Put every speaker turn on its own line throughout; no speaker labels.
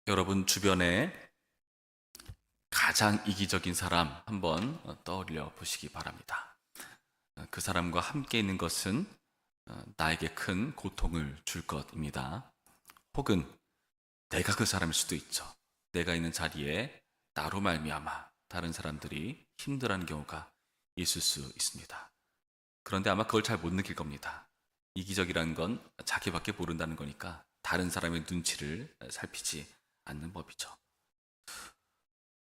여러분 주변에 가장 이기적인 사람 한번 떠올려 보시기 바랍니다. 그 사람과 함께 있는 것은 나에게 큰 고통을 줄 것입니다. 혹은 내가 그 사람일 수도 있죠. 내가 있는 자리에 나로 말미암아 다른 사람들이 힘들어하는 경우가 있을 수 있습니다. 그런데 아마 그걸 잘 못 느낄 겁니다. 이기적이라는 건 자기밖에 모른다는 거니까 다른 사람의 눈치를 살피지 않는 법이죠.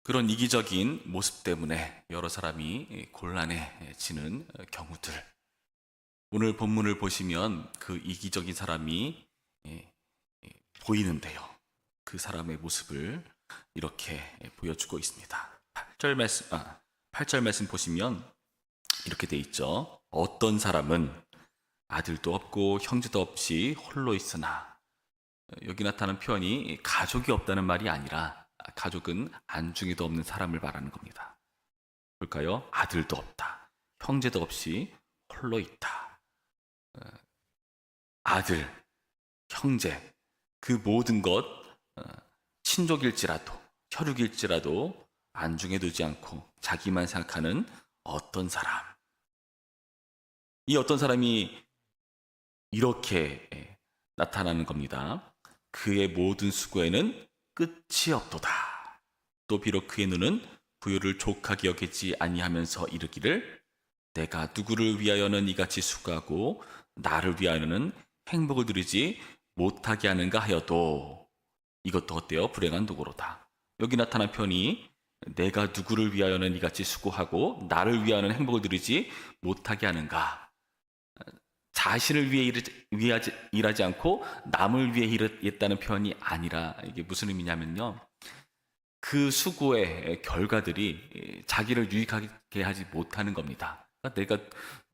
그런 이기적인 모습 때문에 여러 사람이 곤란해지는 경우들. 오늘 본문을 보시면 그 이기적인 사람이 보이는데요. 그 사람의 모습을 이렇게 보여주고 있습니다. 8절 말씀 보시면 이렇게 돼 있죠. 어떤 사람은 아들도 없고 형제도 없이 홀로 있으나, 여기 나타난 표현이 가족이 없다는 말이 아니라 가족은 안중에도 없는 사람을 말하는 겁니다. 볼까요? 아들도 없다, 형제도 없이 홀로 있다. 아들, 형제, 그 모든 것, 친족일지라도 혈육일지라도 안중에 두지 않고 자기만 생각하는 어떤 사람. 이 어떤 사람이 이렇게 나타나는 겁니다. 그의 모든 수고에는 끝이 없도다. 또 비록 그의 눈은 부요를 족하게 여기지 아니하면서 이르기를 내가 누구를 위하여는 이같이 수고하고 나를 위하여는 행복을 누리지 못하게 하는가 하여도, 이것도 어때요? 불행한 도구로다. 여기 나타난 표현이 내가 누구를 위하여는 이같이 수고하고 나를 위하여는 행복을 누리지 못하게 하는가. 자신을 위해 일하지 않고 남을 위해 일했다는 표현이 아니라, 이게 무슨 의미냐면요, 그 수고의 결과들이 자기를 유익하게 하지 못하는 겁니다. 그러니까 내가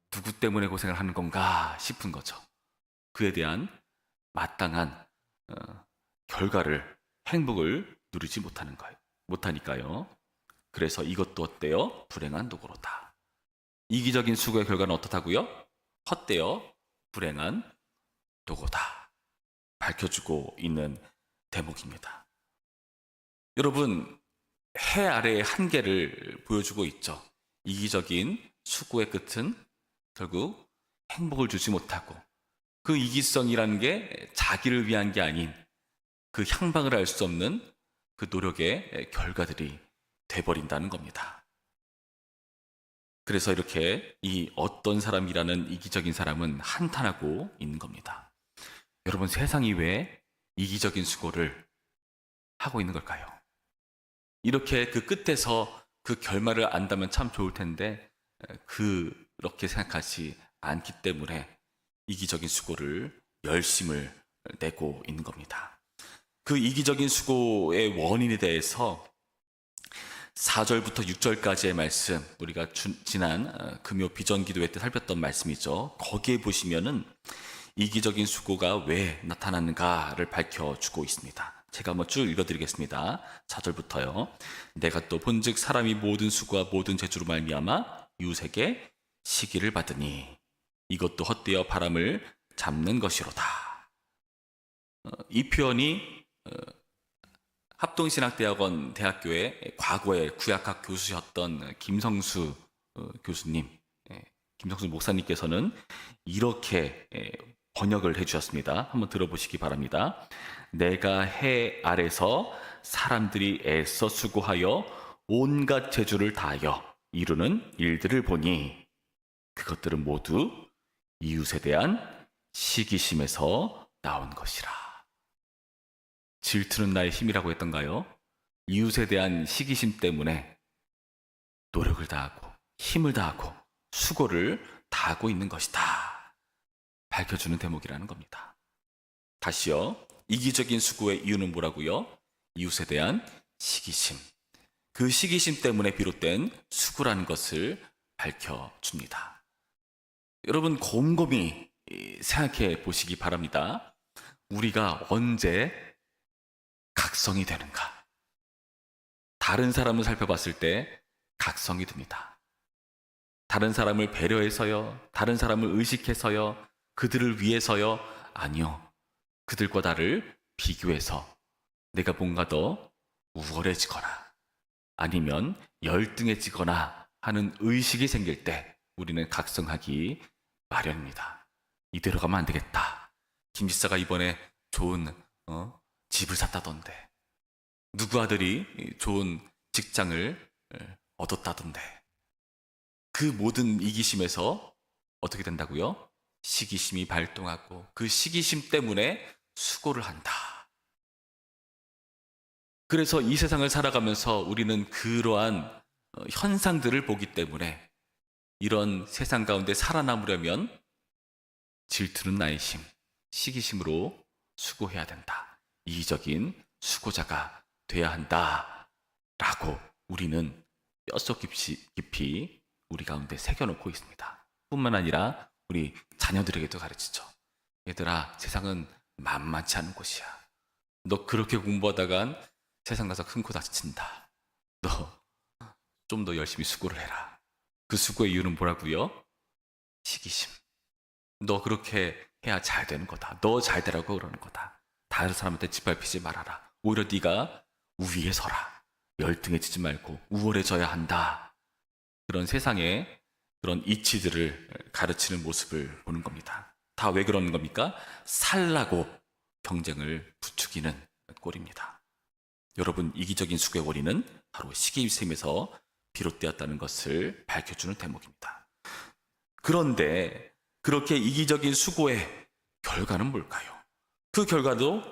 누구 때문에 고생을 하는 건가 싶은 거죠. 그에 대한 마땅한 결과를, 행복을 누리지 못하니까요. 그래서 이것도 어때요? 불행한 도구로다. 이기적인 수고의 결과는 어떻다고요? 헛되어 불행한 도구다. 밝혀주고 있는 대목입니다. 여러분, 해 아래의 한계를 보여주고 있죠. 이기적인 수고의 끝은 결국 행복을 주지 못하고, 그 이기성이라는 게 자기를 위한 게 아닌 그 향방을 알 수 없는 그 노력의 결과들이 돼버린다는 겁니다. 그래서 이렇게 이 어떤 사람이라는 이기적인 사람은 한탄하고 있는 겁니다. 여러분, 세상이 왜 이기적인 수고를 하고 있는 걸까요? 이렇게 그 끝에서 그 결말을 안다면 참 좋을 텐데, 그렇게 생각하지 않기 때문에 이기적인 수고를, 열심을 내고 있는 겁니다. 그 이기적인 수고의 원인에 대해서 4절부터 6절까지의 말씀, 우리가 지난 금요 비전 기도회 때 살폈던 말씀이죠. 거기에 보시면은 이기적인 수고가 왜 나타나는가를 밝혀주고 있습니다. 제가 한번 쭉 읽어드리겠습니다. 4절부터요. 내가 또 본즉 사람이 모든 수고와 모든 재주로 말미암아 이웃에게 시기를 받으니 이것도 헛되어 바람을 잡는 것이로다. 이 표현이 합동신학대학원 대학교의 과거에 구약학 교수셨던 김성수 교수님, 김성수 목사님께서는 이렇게 번역을 해주셨습니다. 한번 들어보시기 바랍니다. 내가 해 아래서 사람들이 애써 수고하여 온갖 재주를 다하여 이루는 일들을 보니 그것들은 모두 이웃에 대한 시기심에서 나온 것이라. 질투는 나의 힘이라고 했던가요? 이웃에 대한 시기심 때문에 노력을 다하고 힘을 다하고 수고를 다하고 있는 것이다. 밝혀주는 대목이라는 겁니다. 다시요. 이기적인 수고의 이유는 뭐라고요? 이웃에 대한 시기심. 그 시기심 때문에 비롯된 수고라는 것을 밝혀줍니다. 여러분, 곰곰이 생각해 보시기 바랍니다. 우리가 언제 각성이 되는가? 다른 사람을 살펴봤을 때 각성이 듭니다. 다른 사람을 배려해서요, 다른 사람을 의식해서요, 그들을 위해서요? 아니요. 그들과 나를 비교해서 내가 뭔가 더 우월해지거나 아니면 열등해지거나 하는 의식이 생길 때 우리는 각성하기 마련입니다. 이대로 가면 안 되겠다. 김 지사가 이번에 좋은 집을 샀다던데, 누구 아들이 좋은 직장을 얻었다던데, 그 모든 이기심에서 어떻게 된다고요? 시기심이 발동하고 그 시기심 때문에 수고를 한다. 그래서 이 세상을 살아가면서 우리는 그러한 현상들을 보기 때문에 이런 세상 가운데 살아남으려면 질투는 나의 힘, 시기심으로 수고해야 된다. 이기적인 수고자가 돼야 한다. 라고 우리는 뼛속 깊이 우리 가운데 새겨놓고 있습니다. 뿐만 아니라 우리 자녀들에게도 가르치죠. 얘들아, 세상은 만만치 않은 곳이야. 너 그렇게 공부하다간 세상 가서 큰 코 다친다. 너 좀 더 열심히 수고를 해라. 그 수고의 이유는 뭐라고요? 시기심. 너 그렇게 해야 잘 되는 거다. 너 잘 되라고 그러는 거다. 다른 사람한테 짓밟히지 말아라. 오히려 네가 우위에 서라. 열등해지지 말고 우월해져야 한다. 그런 세상의 그런 이치들을 가르치는 모습을 보는 겁니다. 다 왜 그러는 겁니까? 살라고 경쟁을 부추기는 꼴입니다. 여러분, 이기적인 수고의 원인은 바로 시기심에서 비롯되었다는 것을 밝혀주는 대목입니다. 그런데 그렇게 이기적인 수고의 결과는 뭘까요? 그 결과도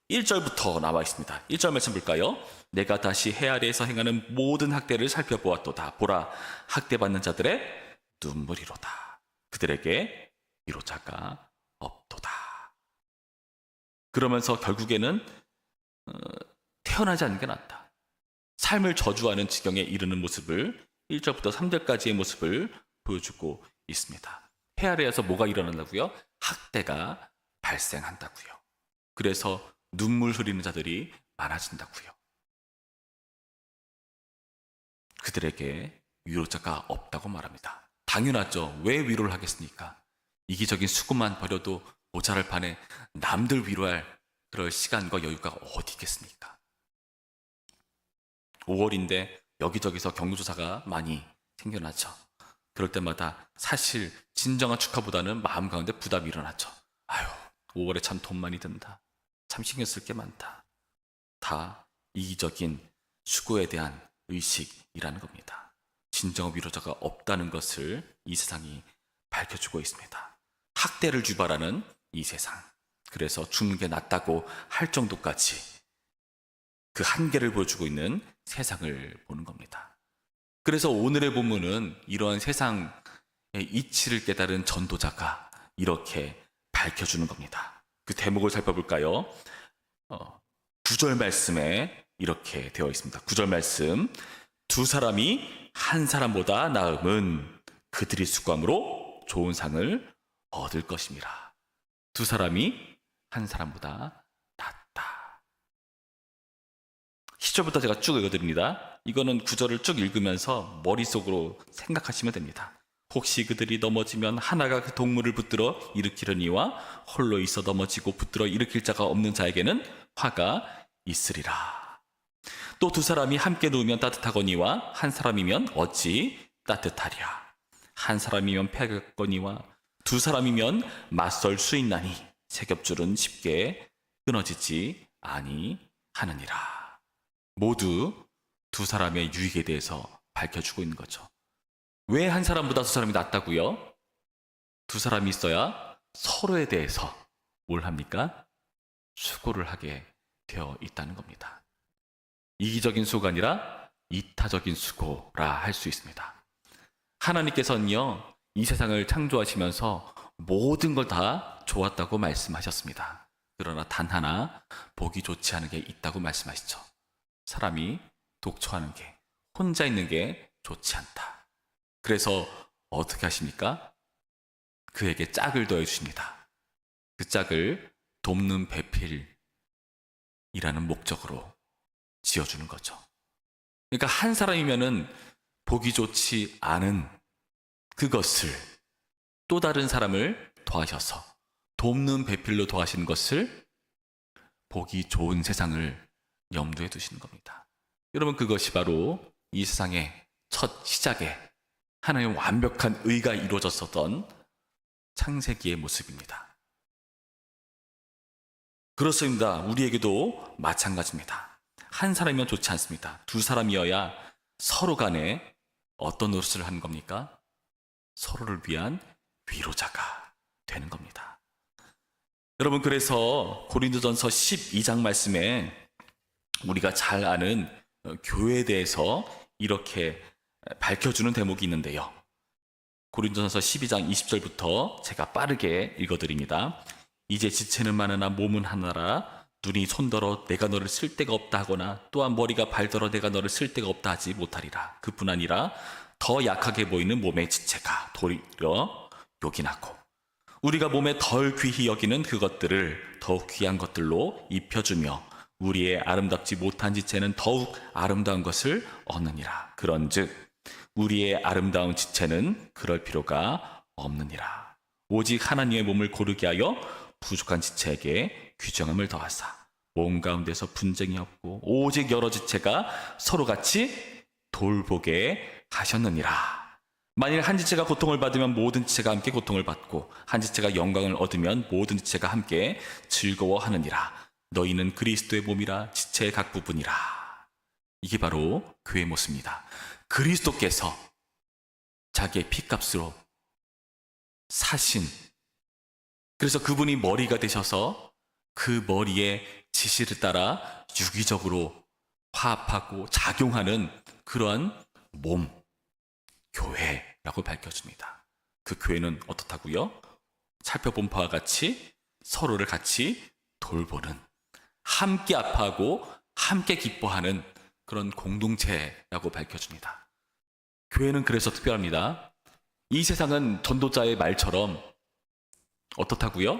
1절부터 나와 있습니다. 1절 말씀 볼까요? 내가 다시 해 아래에서 행하는 모든 학대를 살펴보았도다. 보라, 학대받는 자들의 눈물이로다. 그들에게 위로자가 없도다. 그러면서 결국에는 태어나지 않는 게 낫다. 삶을 저주하는 지경에 이르는 모습을 1절부터 3절까지의 모습을 보여주고 있습니다. 해 아래에서 뭐가 일어난다고요? 학대가 발생한다고요. 그래서 눈물 흐리는 자들이 많아진다고요. 그들에게 위로자가 없다고 말합니다. 당연하죠. 왜 위로를 하겠습니까? 이기적인 수고만 벌여도 모자랄 판에 남들 위로할 그럴 시간과 여유가 어디 있겠습니까? 5월인데 여기저기서 격려조사가 많이 생겨나죠. 그럴 때마다 사실 진정한 축하보다는 마음 가운데 부담이 일어나죠. 아유, 5월에 참 돈 많이 든다. 참 신경 쓸 게 많다. 다 이기적인 수고에 대한 의식이라는 겁니다. 진정한 위로자가 없다는 것을 이 세상이 밝혀주고 있습니다. 학대를 유발하는 이 세상. 그래서 죽는 게 낫다고 할 정도까지 그 한계를 보여주고 있는 세상을 보는 겁니다. 그래서 오늘의 본문은 이러한 세상의 이치를 깨달은 전도자가 이렇게 밝혀주는 겁니다. 그 대목을 살펴볼까요? 9절 말씀에 이렇게 되어 있습니다. 9절 말씀. 두 사람이 한 사람보다 나음은 그들이 수고함으로 좋은 상을 얻을 것입니다. 두 사람이 한 사람보다 낫다. 10절부터 제가 쭉 읽어드립니다. 이거는 9절을 쭉 읽으면서 머릿속으로 생각하시면 됩니다. 혹시 그들이 넘어지면 하나가 그 동물을 붙들어 일으키려니와 홀로 있어 넘어지고 붙들어 일으킬 자가 없는 자에게는 화가 있으리라. 또 두 사람이 함께 누우면 따뜻하거니와 한 사람이면 어찌 따뜻하랴. 한 사람이면 패겠거니와 두 사람이면 맞설 수 있나니 세 겹줄은 쉽게 끊어지지 아니하느니라. 모두 두 사람의 유익에 대해서 밝혀주고 있는 거죠. 왜 한 사람보다 두 사람이 낫다고요? 두 사람이 있어야 서로에 대해서 뭘 합니까? 수고를 하게 되어 있다는 겁니다. 이기적인 수고가 아니라 이타적인 수고라 할 수 있습니다. 하나님께서는요, 이 세상을 창조하시면서 모든 걸 다 좋았다고 말씀하셨습니다. 그러나 단 하나 보기 좋지 않은 게 있다고 말씀하시죠. 사람이 독초하는 게, 혼자 있는 게 좋지 않다. 그래서 어떻게 하십니까? 그에게 짝을 더해 주십니다. 그 짝을 돕는 배필이라는 목적으로 지어주는 거죠. 그러니까 한 사람이면은 보기 좋지 않은 그것을 또 다른 사람을 도와셔서 돕는 배필로 도와시는 것을 보기 좋은 세상을 염두에 두시는 겁니다. 여러분, 그것이 바로 이 세상의 첫 시작에 하나님의 완벽한 의가 이루어졌었던 창세기의 모습입니다. 그렇습니다. 우리에게도 마찬가지입니다. 한 사람이면 좋지 않습니다. 두 사람이어야 서로 간에 어떤 노릇을 하는 겁니까? 서로를 위한 위로자가 되는 겁니다. 여러분, 그래서 고린도전서 12장 말씀에 우리가 잘 아는 교회에 대해서 이렇게 밝혀주는 대목이 있는데요. 고린도전서 12장 20절부터 제가 빠르게 읽어드립니다. 이제 지체는 많으나 몸은 하나라. 눈이 손더러 내가 너를 쓸 데가 없다 하거나 또한 머리가 발더러 내가 너를 쓸 데가 없다 하지 못하리라. 그뿐 아니라 더 약하게 보이는 몸의 지체가 도리어 요긴하고 우리가 몸에 덜 귀히 여기는 그것들을 더욱 귀한 것들로 입혀주며 우리의 아름답지 못한 지체는 더욱 아름다운 것을 얻느니라. 그런즉 우리의 아름다운 지체는 그럴 필요가 없느니라. 오직 하나님의 몸을 고르게 하여 부족한 지체에게 규정함을 더하사 몸 가운데서 분쟁이 없고 오직 여러 지체가 서로 같이 돌보게 하셨느니라. 만일 한 지체가 고통을 받으면 모든 지체가 함께 고통을 받고 한 지체가 영광을 얻으면 모든 지체가 함께 즐거워하느니라. 너희는 그리스도의 몸이라 지체의 각 부분이라. 이게 바로 교회의 모습입니다. 그리스도께서 자기의 피값으로 사신, 그래서 그분이 머리가 되셔서 그 머리의 지시를 따라 유기적으로 화합하고 작용하는 그러한 몸, 교회라고 밝혀줍니다. 그 교회는 어떻다고요? 살펴본 바와 같이 서로를 같이 돌보는, 함께 아파하고 함께 기뻐하는 그런 공동체라고 밝혀줍니다. 교회는 그래서 특별합니다. 이 세상은 전도자의 말처럼 어떻다고요?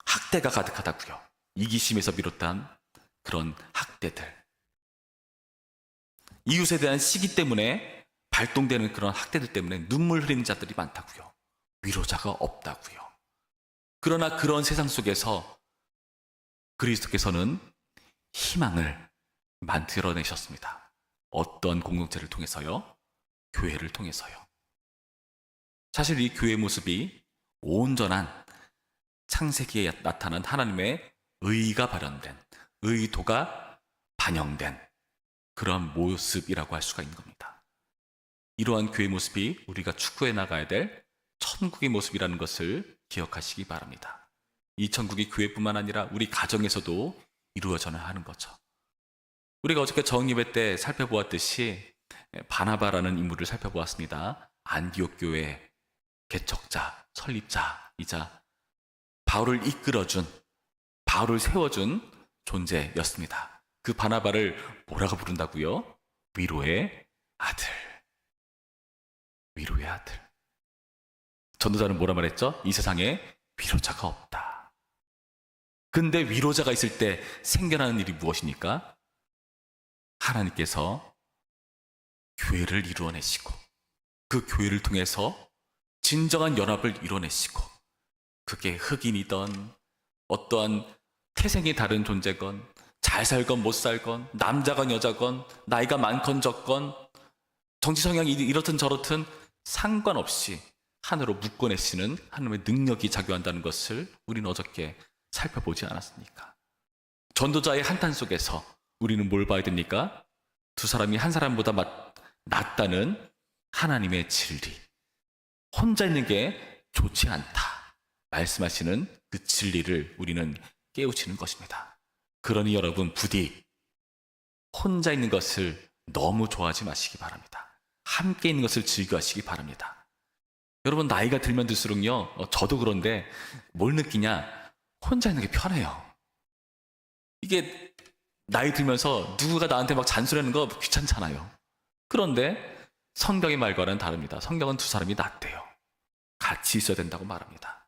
학대가 가득하다고요. 이기심에서 비롯한 그런 학대들, 이웃에 대한 시기 때문에 발동되는 그런 학대들 때문에 눈물 흘리는 자들이 많다고요. 위로자가 없다고요. 그러나 그런 세상 속에서 그리스도께서는 희망을 만들어내셨습니다. 어떤 공동체를 통해서요? 교회를 통해서요. 사실 이 교회의 모습이 온전한 창세기에 나타난 하나님의 의가 발현된, 의도가 반영된 그런 모습이라고 할 수가 있는 겁니다. 이러한 교회 모습이 우리가 추구해 나가야 될 천국의 모습이라는 것을 기억하시기 바랍니다. 이 천국이 교회뿐만 아니라 우리 가정에서도 이루어져야 하는 거죠. 우리가 어저께 정예배 때 살펴보았듯이 바나바라는 인물을 살펴보았습니다. 안디옥 교회 개척자, 설립자이자 바울을 이끌어준, 바울을 세워준 존재였습니다. 그 바나바를 뭐라고 부른다고요? 위로의 아들. 위로의 아들. 전도자는 뭐라 말했죠? 이 세상에 위로자가 없다. 근데 위로자가 있을 때 생겨나는 일이 무엇입니까? 하나님께서 교회를 이루어내시고 그 교회를 통해서 진정한 연합을 이뤄내시고 그게 흑인이던 어떠한 태생이 다른 존재건 잘 살건 못 살건 남자건 여자건 나이가 많건 적건 정치 성향이 이렇든 저렇든 상관없이 하나로 묶어내시는 하나님의 능력이 작용한다는 것을 우리는 어저께 살펴보지 않았습니까? 전도자의 한탄 속에서 우리는 뭘 봐야 됩니까? 두 사람이 한 사람보다 낫다는 하나님의 진리, 혼자 있는 게 좋지 않다 말씀하시는 그 진리를 우리는 깨우치는 것입니다. 그러니 여러분 부디 혼자 있는 것을 너무 좋아하지 마시기 바랍니다. 함께 있는 것을 즐겨하시기 바랍니다. 여러분 나이가 들면 들수록요, 저도 그런데 뭘 느끼냐, 혼자 있는 게 편해요. 이게 나이 들면서 누구가 나한테 막 잔소리하는 거 귀찮잖아요. 그런데 성경의 말과는 다릅니다. 성경은 두 사람이 낫대요. 같이 있어야 된다고 말합니다.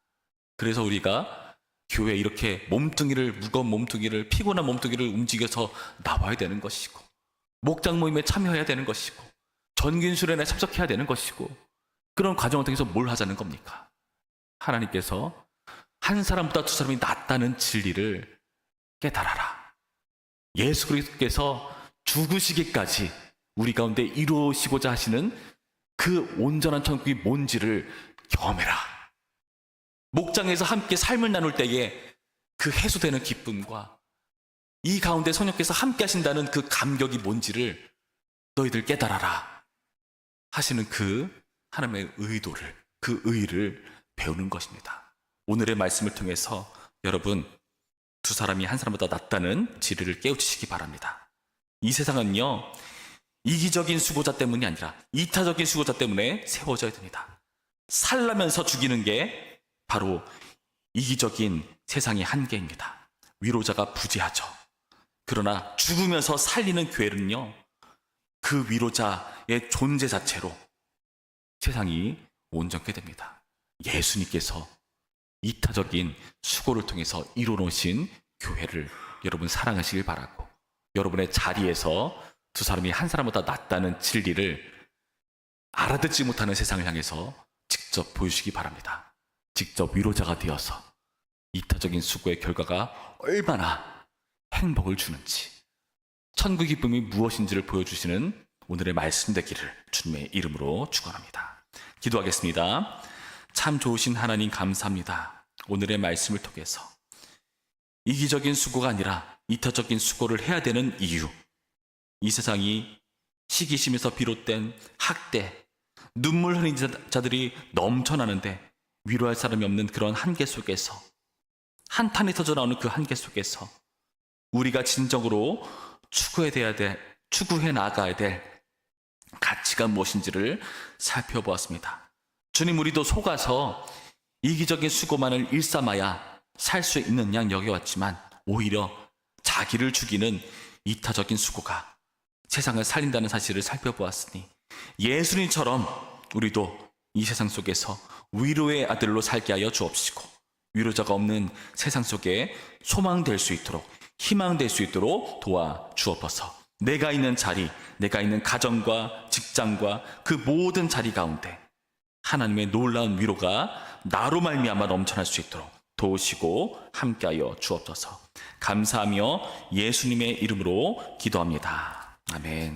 그래서 우리가 교회에 이렇게 무거운 몸뚱이를, 피곤한 몸뚱이를 움직여서 나와야 되는 것이고, 목장 모임에 참여해야 되는 것이고, 전긴 수련에 참석해야 되는 것이고, 그런 과정을 통해서 뭘 하자는 겁니까? 하나님께서 한 사람보다 두 사람이 낫다는 진리를 깨달아라. 예수 그리스도께서 죽으시기까지 우리 가운데 이루시고자 하시는 그 온전한 천국이 뭔지를 경험해라. 목장에서 함께 삶을 나눌 때에 그 해소되는 기쁨과 이 가운데 성령께서 함께 하신다는 그 감격이 뭔지를 너희들 깨달아라 하시는 그 하나님의 의도를, 그 의의를 배우는 것입니다. 오늘의 말씀을 통해서 여러분, 두 사람이 한 사람보다 낫다는 진리를 깨우치시기 바랍니다. 이 세상은요, 이기적인 수고자 때문이 아니라 이타적인 수고자 때문에 세워져야 됩니다. 살라면서 죽이는 게 바로 이기적인 세상의 한계입니다. 위로자가 부재하죠. 그러나 죽으면서 살리는 교회는요, 그 위로자의 존재 자체로 세상이 온전케 됩니다. 예수님께서 이타적인 수고를 통해서 이루어놓으신 교회를 여러분 사랑하시길 바라고, 여러분의 자리에서 두 사람이 한 사람보다 낫다는 진리를 알아듣지 못하는 세상을 향해서 직접 보여주시기 바랍니다. 직접 위로자가 되어서 이타적인 수고의 결과가 얼마나 행복을 주는지, 천국 기쁨이 무엇인지를 보여주시는 오늘의 말씀 되기를 주님의 이름으로 축원합니다. 기도하겠습니다. 참 좋으신 하나님 감사합니다. 오늘의 말씀을 통해서 이기적인 수고가 아니라 이타적인 수고를 해야 되는 이유, 이 세상이 시기심에서 비롯된 학대, 눈물 흘리는 자들이 넘쳐나는데 위로할 사람이 없는 그런 한계 속에서, 한탄이 터져 나오는 그 한계 속에서 우리가 진정으로 추구해 나가야 될 가치가 무엇인지를 살펴보았습니다. 주님, 우리도 속아서 이기적인 수고만을 일삼아야 살 수 있는 양 여겨왔지만 오히려 자기를 죽이는 이타적인 수고가 세상을 살린다는 사실을 살펴보았으니 예수님처럼 우리도 이 세상 속에서 위로의 아들로 살게 하여 주옵시고, 위로자가 없는 세상 속에 소망될 수 있도록, 희망될 수 있도록 도와 주옵소서. 내가 있는 자리, 내가 있는 가정과 직장과 그 모든 자리 가운데 하나님의 놀라운 위로가 나로 말미암아 넘쳐날 수 있도록 도우시고 함께하여 주옵소서. 감사하며 예수님의 이름으로 기도합니다. 아멘.